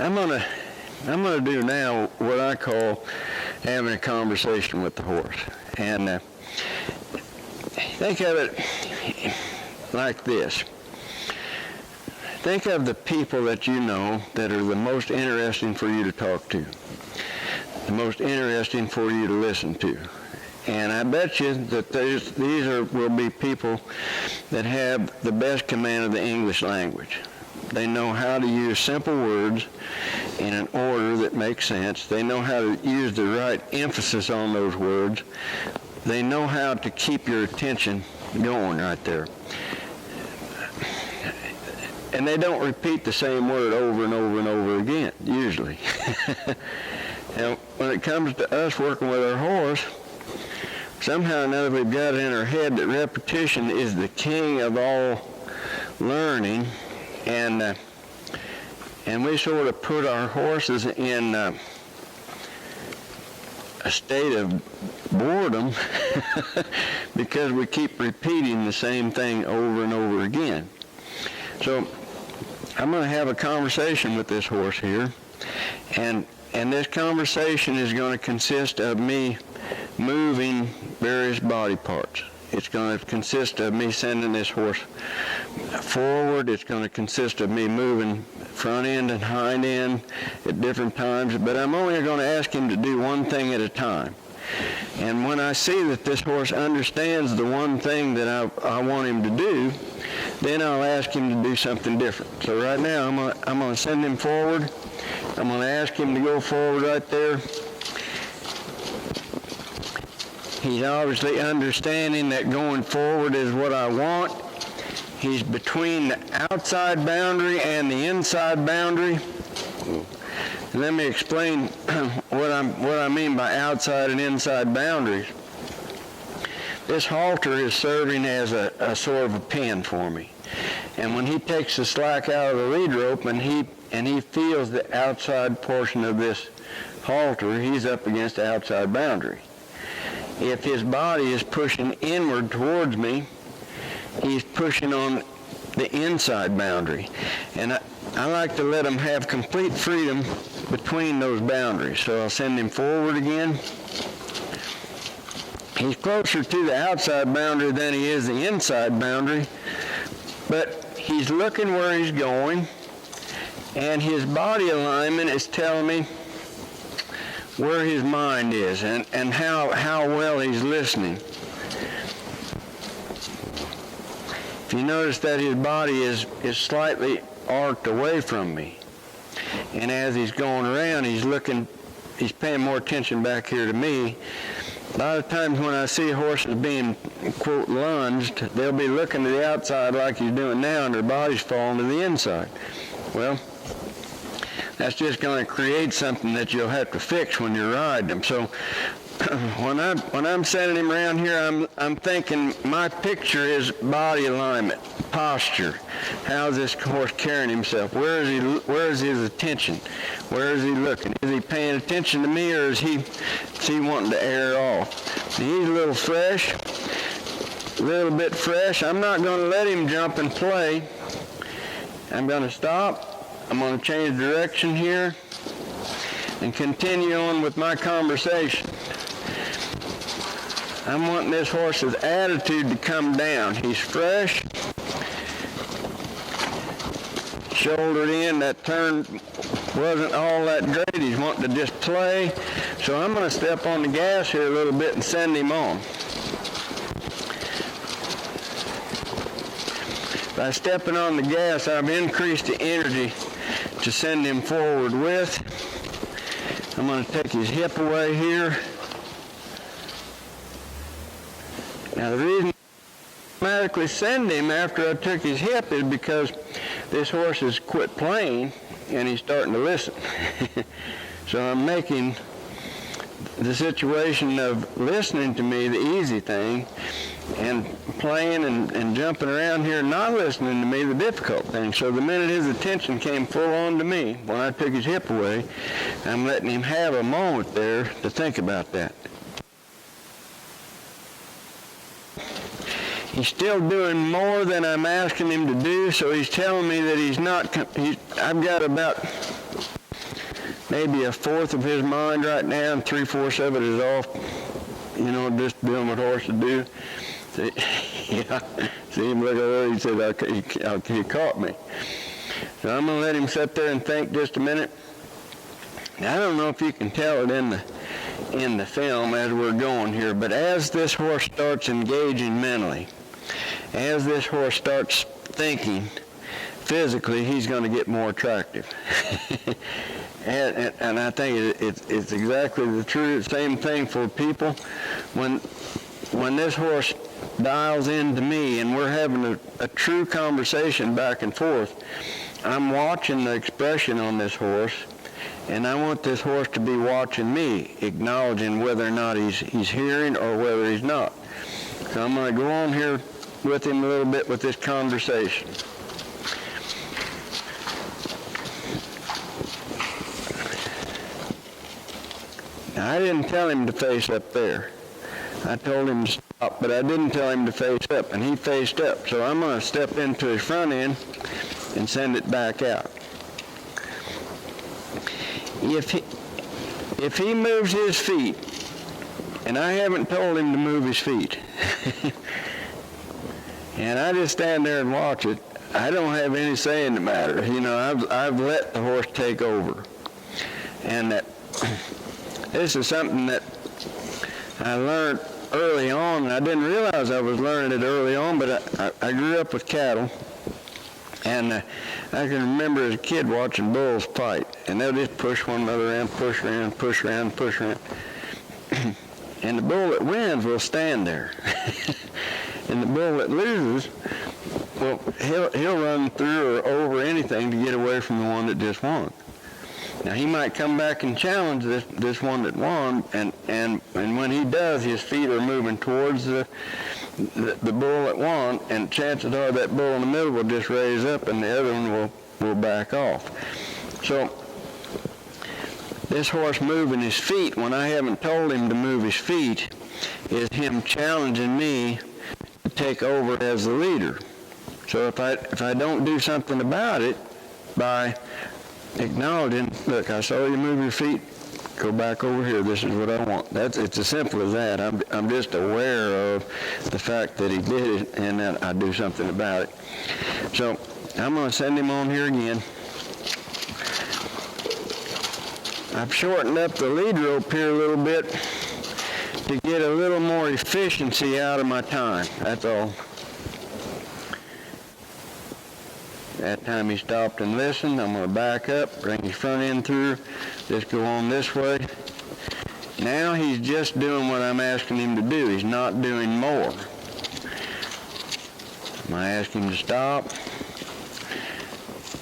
I'm gonna do now what I call having a conversation with the horse. And think of it like this. Think of the people that you know that are the most interesting for you to talk to, the most interesting for you to listen to. And I bet you that these will be people that have the best command of the English language. They know how to use simple words in an order that makes sense. They know how to use the right emphasis on those words. They know how to keep your attention going right there. And they don't repeat the same word over and over and over again, usually. And when it comes to us working with our horse, somehow or another we've got it in our head that repetition is the king of all learning, and we sort of put our horses in a state of boredom because we keep repeating the same thing over and over again. So I'm going to have a conversation with this horse here, and this conversation is going to consist of me moving various body parts. It's going to consist of me sending this horse forward. It's going to consist of me moving front end and hind end at different times, but I'm only going to ask him to do one thing at a time. And when I see that this horse understands the one thing that I want him to do, then I'll ask him to do something different. So right now I'm going to send him forward. I'm going to ask him to go forward right there. He's obviously understanding that going forward is what I want. He's between the outside boundary and the inside boundary. Let me explain what I mean by outside and inside boundaries. This halter is serving as a sort of a pin for me. And when he takes the slack out of the lead rope and he feels the outside portion of this halter, he's up against the outside boundary. If his body is pushing inward towards me, he's pushing on the inside boundary. And I like to let him have complete freedom between those boundaries. So I'll send him forward again. He's closer to the outside boundary than he is the inside boundary, but he's looking where he's going, and his body alignment is telling me where his mind is and how well he's listening. If you notice that his body is slightly arced away from me, and as he's going around, he's paying more attention back here to me. A lot of times when I see horses being, quote, lunged, they'll be looking to the outside like he's doing now, and their body's falling to the inside. Well, that's just going to create something that you'll have to fix when you're riding them. So when I'm sending him around here, I'm thinking my picture is body alignment, posture. How's this horse carrying himself? Where is his attention? Where is he looking? Is he paying attention to me, or is he wanting to air off? He's a little fresh, a little bit fresh. I'm not going to let him jump and play. I'm going to stop. I'm going to change direction here and continue on with my conversation. I'm wanting this horse's attitude to come down. He's fresh, shouldered in. That turn wasn't all that great. He's wanting to just play. So I'm going to step on the gas here a little bit and send him on. By stepping on the gas, I've increased the energy to send him forward with. I'm going to take his hip away here. Now the reason I automatically send him after I took his hip is because this horse has quit playing and he's starting to listen. So I'm making the situation of listening to me the easy thing, and playing and jumping around here not listening to me the difficult thing. So the minute his attention came full on to me, when I took his hip away, I'm letting him have a moment there to think about that. He's still doing more than I'm asking him to do, so he's telling me that I've got about maybe a fourth of his mind right now, and 3/4 of it is off, just doing what horses do. See, see him look over, he said, he caught me. So I'm going to let him sit there and think just a minute. Now, I don't know if you can tell it in the film as we're going here, but as this horse starts engaging mentally, as this horse starts thinking physically, he's going to get more attractive. and I think it's exactly the same thing for people. When this horse dials into me and we're having a true conversation back and forth, I'm watching the expression on this horse, and I want this horse to be watching me, acknowledging whether or not he's hearing or whether he's not. So I'm going to go on here with him a little bit with this conversation. Now, I didn't tell him to face up there. I told him to stop, but I didn't tell him to face up, and he faced up. So I'm going to step into his front end and send it back out. If he moves his feet, and I haven't told him to move his feet, and I just stand there and watch it, I don't have any say in the matter. I've let the horse take over. And that this is something that I learned early on, and I didn't realize I was learning it early on, but I grew up with cattle, and I can remember as a kid watching bulls fight, and they'll just push one another around, push around, push around, push around. And the bull that wins will stand there. And the bull that loses, well, he'll run through or over anything to get away from the one that just won. Now, he might come back and challenge this one that won, and when he does, his feet are moving towards the bull that won, and chances are that bull in the middle will just raise up and the other one will back off. So this horse moving his feet when I haven't told him to move his feet is him challenging me to take over as the leader. So if I don't do something about it by acknowledging, look, I saw you move your feet, go back over here, this is what I want. It's as simple as that. I'm just aware of the fact that he did it and that I do something about it. So I'm going to send him on here again. I've shortened up the lead rope here a little bit to get a little more efficiency out of my time, that's all. That time he stopped and listened. I'm going to back up, bring his front end through, just go on this way. Now he's just doing what I'm asking him to do. He's not doing more. I ask him to stop.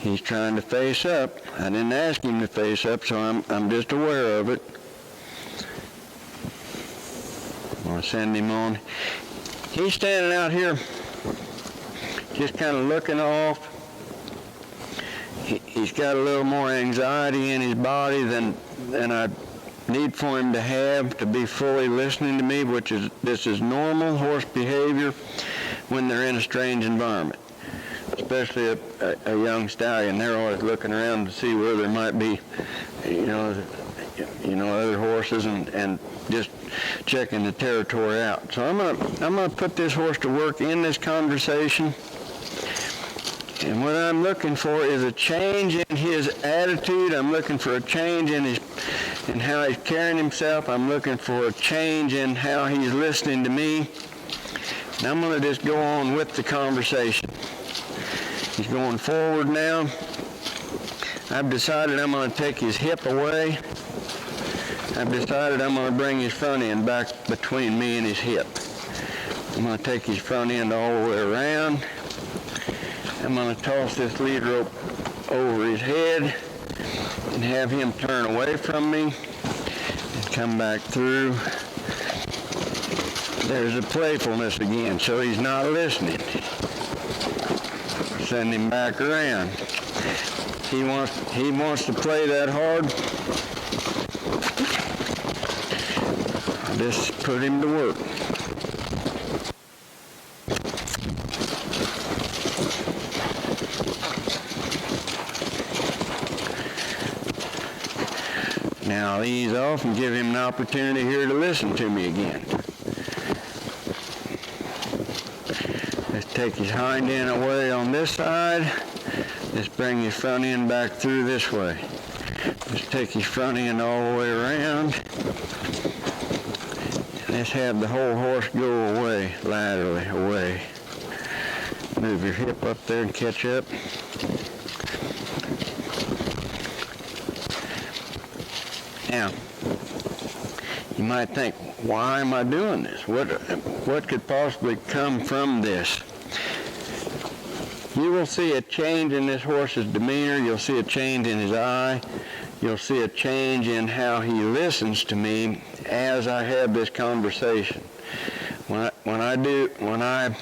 He's trying to face up. I didn't ask him to face up, so I'm just aware of it. I'm going to send him on. He's standing out here just kind of looking off. He's got a little more anxiety in his body than I need for him to have to be fully listening to me, this is normal horse behavior when they're in a strange environment, especially a young stallion. They're always looking around to see where there might be, other horses and just checking the territory out. So I'm gonna put this horse to work in this conversation. And what I'm looking for is a change in his attitude. I'm looking for a change in how he's carrying himself. I'm looking for a change in how he's listening to me. And I'm going to just go on with the conversation. He's going forward now. I've decided I'm going to take his hip away. I've decided I'm going to bring his front end back between me and his hip. I'm going to take his front end all the way around. I'm going to toss this lead rope over his head and have him turn away from me and come back through. There's a playfulness again, so he's not listening. Send him back around. He wants to play that hard. Just put him to work. I'll ease off and give him an opportunity here to listen to me again. Let's take his hind end away on this side. Let's bring his front end back through this way. Let's take his front end all the way around. Let's have the whole horse go away, laterally away. Move your hip up there and catch up. Now, you might think, why am I doing this? What could possibly come from this? You will see a change in this horse's demeanor. You'll see a change in his eye. You'll see a change in how he listens to me as I have this conversation. When I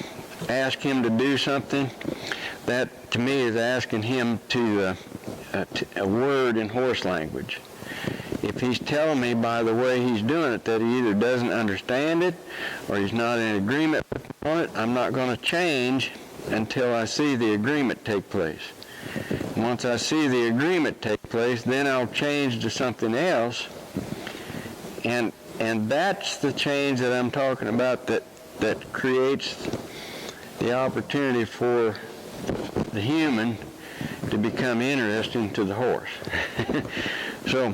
ask him to do something, that to me is asking him to a word in horse language. If he's telling me by the way he's doing it that he either doesn't understand it or he's not in agreement on it, I'm not going to change until I see the agreement take place. Once I see the agreement take place, then I'll change to something else, and that's the change that I'm talking about that creates the opportunity for the human to become interesting to the horse. So,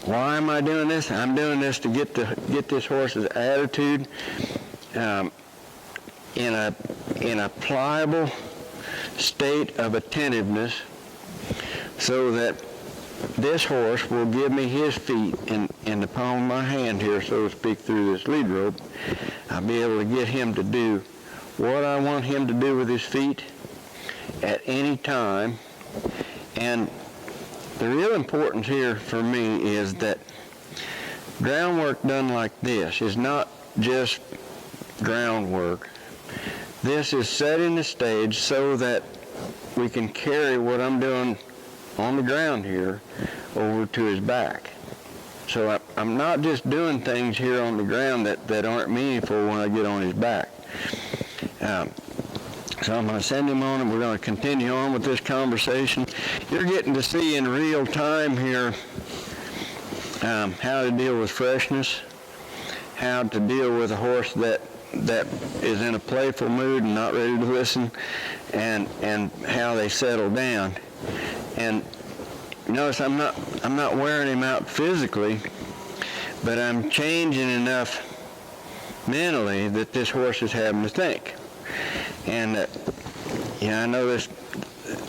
why am I doing this? I'm doing this to get this horse's attitude in a pliable state of attentiveness, so that this horse will give me his feet in the palm of my hand here, so to speak, through this lead rope. I'll be able to get him to do what I want him to do with his feet at any time. And the real importance here for me is that groundwork done like this is not just groundwork. This is setting the stage so that we can carry what I'm doing on the ground here over to his back. So I'm not just doing things here on the ground that aren't meaningful when I get on his back. So I'm going to send him on, and we're going to continue on with this conversation. You're getting to see in real time here how to deal with freshness, how to deal with a horse that is in a playful mood and not ready to listen, and how they settle down. And notice I'm not wearing him out physically, but I'm changing enough mentally that this horse is having to think. And I know this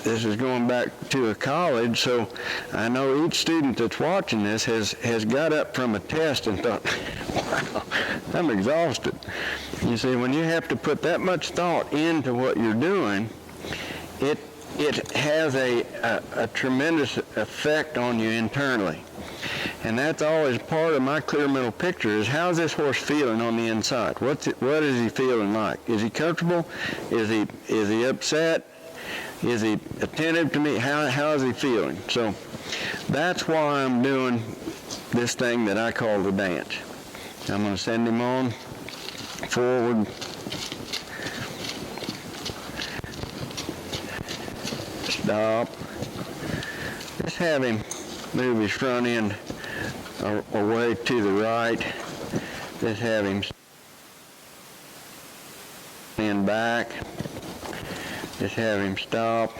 is going back to a college, so I know each student that's watching this has got up from a test and thought, wow, I'm exhausted. You see, when you have to put that much thought into what you're doing, it has a tremendous effect on you internally. And that's always part of my clear mental picture, is how's this horse feeling on the inside? What is he feeling like? Is he comfortable? Is he upset? Is he attentive to me? How is he feeling? So that's why I'm doing this thing that I call the dance. I'm going to send him on forward. Stop. Just have him move his front end away to the right. Just have him stand back. Just have him stop.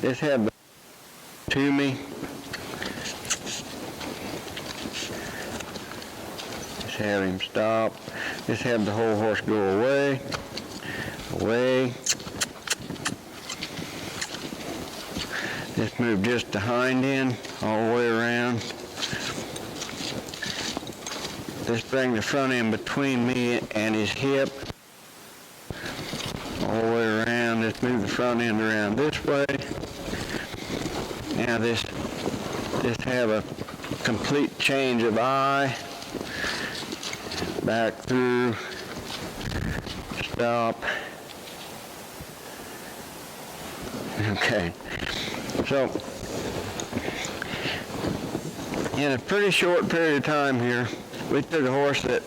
Just have the to me. Just have him stop. Just have the whole horse go away. Away. Just move just the hind end all the way around. Just bring the front end between me and his hip. All the way around. Just move the front end around this way. Now just have a complete change of eye. Back through. Stop. Okay. So, in a pretty short period of time here, we took a horse that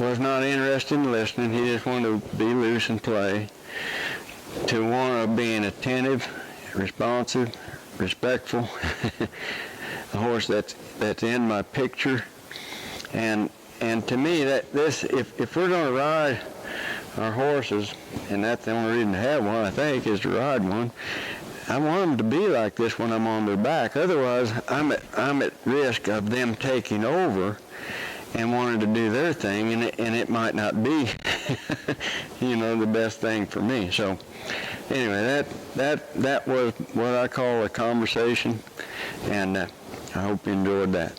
was not interested in listening. He just wanted to be loose and play, to one of being attentive, responsive, respectful, a horse that's in my picture. And to me, if we're going to ride our horses, and that's the only reason to have one, I think, is to ride one, I want them to be like this when I'm on their back. Otherwise, I'm at risk of them taking over and wanting to do their thing, and it might not be, the best thing for me. So, anyway, that was what I call a conversation, and I hope you enjoyed that.